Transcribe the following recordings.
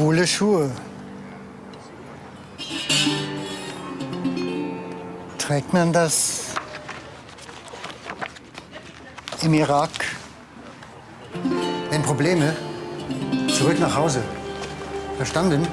Schwule Schuhe. Trägt man das im Irak? Wenn Probleme, zurück nach Hause. Verstanden?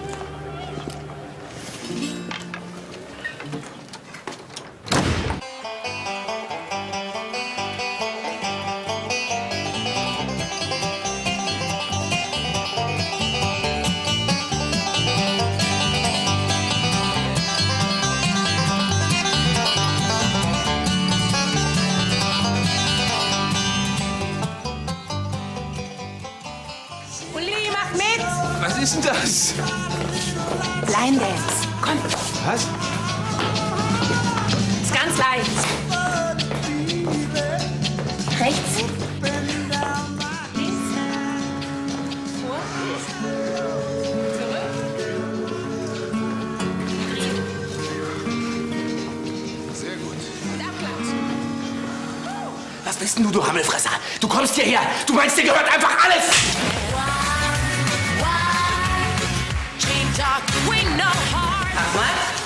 Uli, mach mit! Was ist denn das? Line Dance. Komm, Was? ist ganz leicht. Rechts. Links. Vor. Zurück. Sehr gut. Und Abklatsch. Was bist denn du Hammelfresser? Du kommst hierher. Du meinst, dir gehört einfach alles. Mach mal.